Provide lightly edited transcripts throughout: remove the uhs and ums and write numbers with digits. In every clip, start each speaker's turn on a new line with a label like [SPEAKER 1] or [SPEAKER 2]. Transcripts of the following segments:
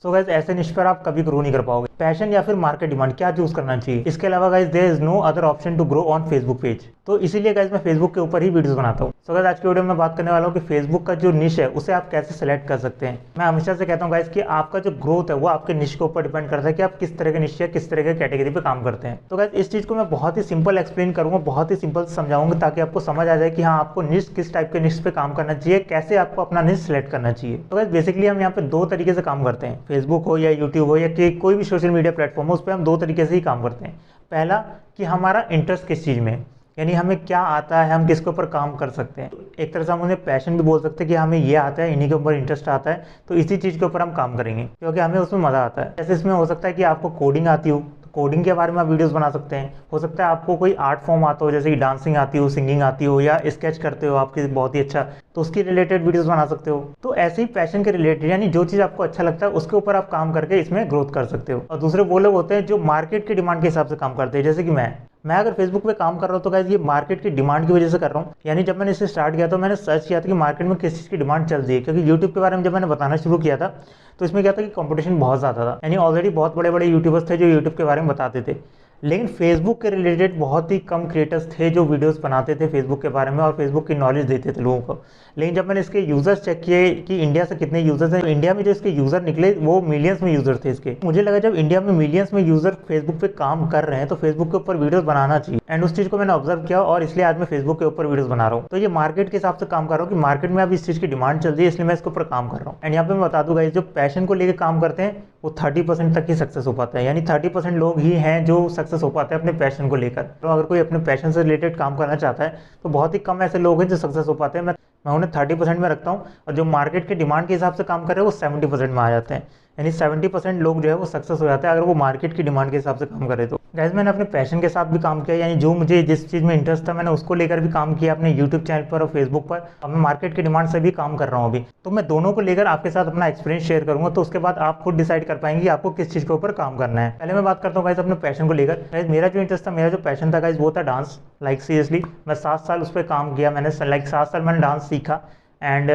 [SPEAKER 1] So guys ऐसे निश पर आप कभी ग्रो नहीं कर पाओगे। पैशन या फिर मार्केट डिमांड, क्या चूज करना चाहिए? इसके अलावा guys there is no other option to grow on Facebook page. तो इसीलिए गाइस मैं फेसबुक के ऊपर ही वीडियोस बनाता हूँ। सो गाइस आज की वीडियो में बात करने वाला हूँ कि फेसबुक का जो निश है उसे आप कैसे सेलेक्ट कर सकते हैं। मैं हमेशा से कहता हूँ गाइस कि आपका जो ग्रोथ है वो आपके निश के ऊपर डिपेंड करता है कि आप किस तरह के निश या किस तरह के कैटेगरी पे काम करते हैं। तो गाइस इस चीज को मैं बहुत ही सिंपल एक्सप्लेन करूंगा, बहुत ही सिंपल समझाऊंगा ताकि आपको समझ आ जाए कि हाँ आपको निश किस टाइप के निश पे काम करना चाहिए, कैसे आपको अपना निश सेलेक्ट करना चाहिए। तो गाइस बेसिकली हम यहाँ पे दो तरीके से काम करते हैं, फेसबुक हो या यूट्यूब हो या कोई भी सोशल मीडिया प्लेटफॉर्म हो, उस पर हम दो तरीके से ही काम करते हैं। पहला कि हमारा इंटरेस्ट किस चीज़ में, यानी हमें क्या आता है, हम किसके ऊपर काम कर सकते हैं। एक तरह से हम उन्हें पैशन भी बोल सकते हैं कि हमें ये आता है, इन्हीं के ऊपर इंटरेस्ट आता है, तो इसी चीज़ के ऊपर हम काम करेंगे क्योंकि हमें उसमें मज़ा आता है। जैसे इसमें हो सकता है कि आपको कोडिंग आती हो, कोडिंग के बारे में आप वीडियोस बना सकते हैं। हो सकता है आपको कोई आर्ट फॉर्म आता हो, जैसे कि डांसिंग आती हो, सिंगिंग आती हो, या स्केच करते हो आपके बहुत ही अच्छा, तो उसकी रिलेटेड वीडियोस बना सकते हो। तो ऐसे ही पैशन के रिलेटेड, यानी जो चीज़ आपको अच्छा लगता है उसके ऊपर आप काम करके इसमें ग्रोथ कर सकते हो। और दूसरे वो लोग होते हैं जो मार्केट की डिमांड के हिसाब से काम करते हैं, जैसे कि मैं अगर फेसबुक पे काम कर रहा हूँ तो गाइस ये मार्केट की डिमांड की वजह से कर रहा हूँ। यानी जब मैंने इसे स्टार्ट किया तो मैंने सर्च किया था कि मार्केट में किस चीज़ की डिमांड चल रही है, क्योंकि यूट्यूब के बारे में जब मैंने बताना शुरू किया था तो इसमें क्या था कि कंपटीशन बहुत ज़्यादा था। यानी ऑलरेडी बहुत बड़े बड़े यूट्यूबर्स थे जो यूट्यूब के बारे में बताते थे, लेकिन फेसबुक के रिलेटेड बहुत ही कम क्रिएटर्स थे जो वीडियोस बनाते थे फेसबुक के बारे में और फेसबुक की नॉलेज देते थे लोगों को। लेकिन जब मैंने इसके यूजर्स चेक किए कि इंडिया से कितने यूजर्स हैं, इंडिया में जो इसके यूजर निकले वो मिलियंस में यूजर थे इसके। मुझे लगा जब इंडिया में मिलियंस में यूजर फेसबुक पे काम कर रहे हैं तो फेसबुक के ऊपर वीडियोस बनाना चाहिए। एंड उस चीज को मैंने ऑब्जर्व किया और इसलिए आज मैं फेसबुक के ऊपर वीडियोस बना रहा हूँ। तो ये मार्केट के हिसाब से काम कर रहा हूँ कि मार्केट में अब इस चीज की डिमांड चल रही है, इसलिए मैं इसके ऊपर काम कर रहा हूँ। एंड यहाँ पे मैं बता दूंगा जो पैशन को लेकर काम करते हैं वो 30% तक ही सक्सेस हो पाता है। यानी 30% लोग ही हैं जो सक्सेस हो पाते हैं अपने पैशन को लेकर। तो अगर कोई अपने पैशन से रिलेटेड काम करना चाहता है तो बहुत ही कम ऐसे लोग हैं जो सक्सेस हो पाते हैं। मैं उन्हें 30% में रखता हूँ, और जो मार्केट की डिमांड के हिसाब से काम कर रहे हैं वो 70% में आ जाते हैं। यानी 70% लोग जो है वो सक्सेस हो जाते हैं अगर वो मार्केट की डिमांड के हिसाब से काम करे। तो गाइस मैंने अपने पैशन के साथ भी काम किया, यानी जो मुझे जिस चीज़ में इंटरेस्ट था मैंने उसको लेकर भी काम किया अपने यूट्यूब चैनल पर और फेसबुक पर। अब मैं मार्केट की डिमांड से भी काम कर रहा हूँ अभी। तो मैं दोनों को लेकर आपके साथ अपना एक्सपीरियंस शेयर करूंगा, तो उसके बाद आप खुद डिसाइड कर पाएंगे आपको किस चीज़ के ऊपर काम करना है। पहले मैं बात करता हूँ गाइस अपने पैशन को लेकर। गाइस मेरा जो इंटरेस्ट था, मेरा जो पैशन था गाइस वो था डांस। लाइक सीरियसली मैं 7 साल उस पर काम किया, मैंने 7 साल मैंने डांस सीखा। एंड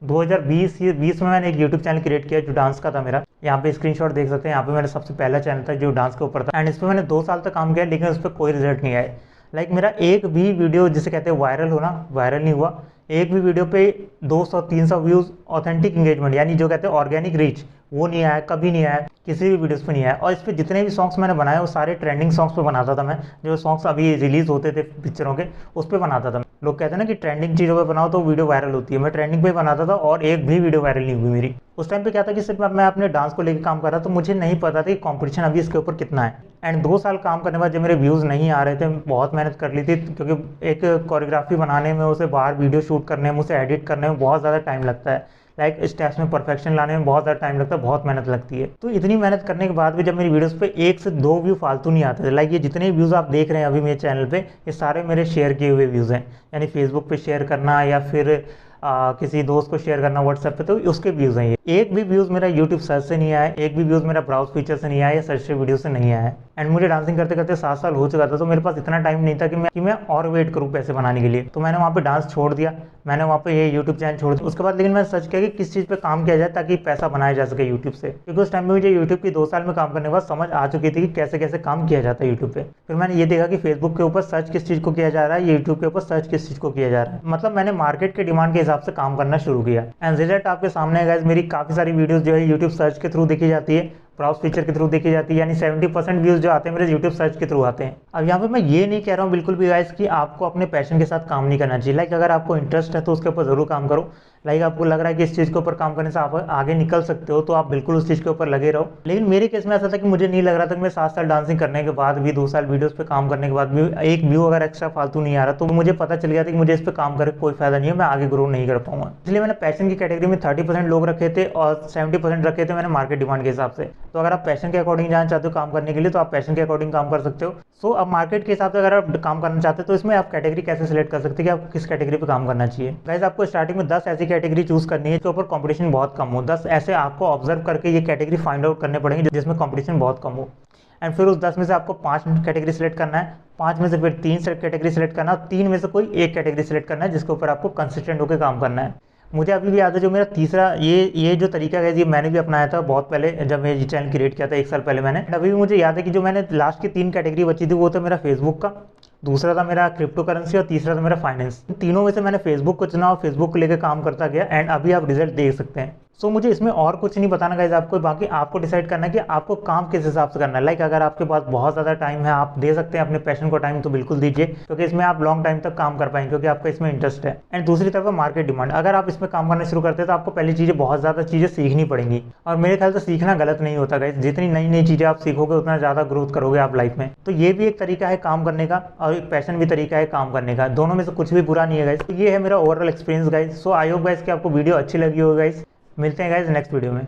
[SPEAKER 1] 2020 में मैंने एक यूट्यूब चैनल क्रिएट किया जो डांस का था मेरा। यहाँ पे स्क्रीनशॉट देख सकते हैं, यहाँ पे मेरा सबसे पहला चैनल था जो डांस के ऊपर था। एंड इस पर मैंने 2 साल तक काम किया, लेकिन उस पर कोई रिजल्ट नहीं आया। लाइक मेरा एक भी वीडियो जिसे कहते हैं वायरल होना, वायरल नहीं हुआ। एक भी वीडियो पे 200-300 व्यूज़, ऑथेंटिक इंगेजमेंट यानी जो कहते हैं ऑर्गेनिक रीच, वो नहीं आया, कभी नहीं आया, किसी भी वीडियोस पे नहीं आया। और इस पर जितने भी सॉन्ग्स मैंने बनाए वो सारे ट्रेंडिंग सॉन्ग्स पे बनाता था मैं। जो सॉन्ग्स अभी रिलीज होते थे पिक्चरों के उस पर बनाता था। लोग कहते हैं ना कि ट्रेंडिंग चीज़ों पे बनाओ तो वीडियो वायरल होती है, मैं ट्रेंडिंग पे बनाता था और एक भी वीडियो वायरल नहीं हुई मेरी। उस टाइम पे क्या था कि सिर्फ मैं अपने डांस को लेकर काम कर रहा था, तो मुझे नहीं पता था कि कंपटीशन अभी इसके ऊपर कितना है। एंड 2 साल काम करने के बाद जब मेरे व्यूज़ नहीं आ रहे थे, बहुत मेहनत कर ली थी, क्योंकि एक कोरियोग्राफी बनाने में, उसे बाहर वीडियो शूट करने में, उसे एडिट करने में बहुत ज़्यादा टाइम लगता है। लाइक स्टेप्स में परफेक्शन लाने में बहुत ज़्यादा टाइम लगता है, बहुत मेहनत लगती है। तो इतनी मेहनत करने के बाद भी जब मेरी वीडियोस पे 1 से 2 व्यू फालतू नहीं आते थे, लाइक ये जितने व्यूज़ आप देख रहे हैं अभी मेरे चैनल पे, ये सारे मेरे शेयर किए हुए व्यूज़ हैं। यानी फेसबुक पे शेयर करना या फिर किसी दोस्त को शेयर करना व्हाट्सएप पे, तो उसके व्यूज़ हैं ये। एक भी व्यूज़ मेरा यूट्यूब सर्च से नहीं आया, एक भी व्यूज़ मेरा ब्राउज फीचर से नहीं आया या सर्च वीडियो से नहीं आया। एंड मुझे डांसिंग करते करते 7 साल हो चुका था, तो मेरे पास इतना टाइम नहीं था कि मैं और वेट करूँ पैसे बनाने के लिए। तो मैंने वहाँ पे डांस छोड़ दिया, मैंने वहाँ पे ये यूट्यूब चैनल छोड़ दिया। उसके बाद लेकिन मैंने सर्च किया कि किस चीज़ पे काम किया जाए ताकि पैसा बनाया जा सके यूट्यूब से, क्योंकि उस टाइम में मुझे यूट्यूब की 2 साल में काम करने के बाद समझ आ चुकी थी कि कैसे कैसे काम किया जाता है यूट्यूब पे। फिर मैंने ये देखा कि फेसबुक के ऊपर सर्च किस चीज़ को किया जा रहा है, यूट्यूब के ऊपर सर्च किस चीज़ को किया जा रहा है। मतलब मैंने मार्केट के डिमांड के हिसाब से काम करना शुरू किया। एंड रिजल्ट आपके सामने है गाइस। मेरी काफ़ी सारी वीडियोस जो है यूट्यूब सर्च के थ्रू देखी जाती है, ब्राउज फीचर के थ्रू देखी जाती है। यानी 70% व्यूज़ जो आते हैं मेरे यूट्यूब सर्च के थ्रू आते हैं। अब यहाँ पे मैं ये नहीं कह रहा हूँ बिल्कुल भी गाइस कि आपको अपने पैशन के साथ काम नहीं करना चाहिए। लाइक अगर आपको इंटरेस्ट है तो उसके ऊपर ज़रूर काम करो। लाइक आपको लग रहा है कि इस चीज़ के ऊपर काम करने से आप आगे निकल सकते हो तो आप बिल्कुल उस चीज़ के ऊपर लगे रहो। लेकिन मेरे केस में ऐसा था कि मुझे नहीं लग रहा था कि मैं 7 साल डांसिंग करने के बाद भी, 2 साल वीडियोस पे काम करने के बाद भी एक व्यू अगर एक्स्ट्रा फालतू नहीं आ रहा, तो मुझे पता चल गया था कि मुझे इस पर काम करके कोई फायदा नहीं है, मैं आगे ग्रो नहीं कर पाऊंगा। इसलिए मैंने पैशन की कैटेगरी में 30% लोग रखे थे और 70% रखे थे मैंने मार्केट डिमांड के हिसाब से। तो अगर आप पैशन के अकॉर्डिंग जाना चाहते हो काम करने के लिए तो आप पैशन के अकॉर्डिंग काम कर सकते हो। सो अब मार्केट के हिसाब से अगर आप काम करना चाहते हो तो इसमें आप कैटेगरी कैसे सिलेक्ट कर सकते हैं कि आपको किस कैटेगरी पे काम करना चाहिए। गाइस आपको स्टार्टिंग में 10 ऐसी कैटेगरी चूज करनी है जिसके ऊपर कंपटीशन बहुत कम हो। 10 ऐसे आपको ऑब्जर्व करके ये कैटेगरी फाइंड आउट करने पड़ेंगे जिसमें कंपटीशन बहुत कम हो। एंड फिर उस 10 में से आपको 5 कैटेगरी सेलेक्ट करना है, 5 में से फिर 3 कैटेगरी सेलेक्ट करना है, 3 में से कोई एक कैटेगरी सेलेक्ट करना है जिसके ऊपर आपको कंसिस्टेंट होकर काम करना है। मुझे अभी भी याद है जो मेरा तीसरा ये जो तरीका है ये मैंने भी अपनाया था बहुत पहले, जब मैं ये चैनल क्रिएट किया था 1 साल पहले मैंने। अभी भी मुझे याद है कि जो मैंने लास्ट की 3 कैटेगरी बची थी वो था मेरा फेसबुक का, दूसरा था मेरा क्रिप्टो करेंसी और तीसरा था मेरा फाइनेंस। तीनों में से मैंने फेसबुक को चुना और फेसबुक को लेकर काम करता गया एंड अभी आप रिजल्ट देख सकते हैं। सो मुझे इसमें और कुछ नहीं बताना गाइस आपको, बाकी आपको डिसाइड करना है कि आपको काम किस हिसाब से करना है। लाइक अगर आपके पास बहुत ज़्यादा टाइम है, आप दे सकते हैं अपने पैशन को टाइम, तो बिल्कुल दीजिए, क्योंकि इसमें आप लॉन्ग टाइम तक काम कर पाएंगे क्योंकि आपका इसमें इंटरेस्ट है। एंड दूसरी तरफ मार्केट डिमांड, अगर आप इसमें काम करना शुरू करते हैं तो आपको पहली चीज़ें बहुत ज़्यादा चीज़ें सीखनी पड़ेंगी, और मेरे ख्याल से सीखना गलत नहीं होता गाइस, जितनी नई नई चीज़ें आप सीखोगे उतना ज़्यादा ग्रोथ करोगे आप लाइफ में। तो ये भी एक तरीका है काम करने का और एक पैशन भी तरीका है काम करने का, दोनों में से कुछ भी बुरा नहीं है गाइस। तो ये है मेरा overall experience guys. So I hope guys कि आपको वीडियो अच्छी लगी होगी गाइस। मिलते हैं गाइस नेक्स्ट वीडियो में।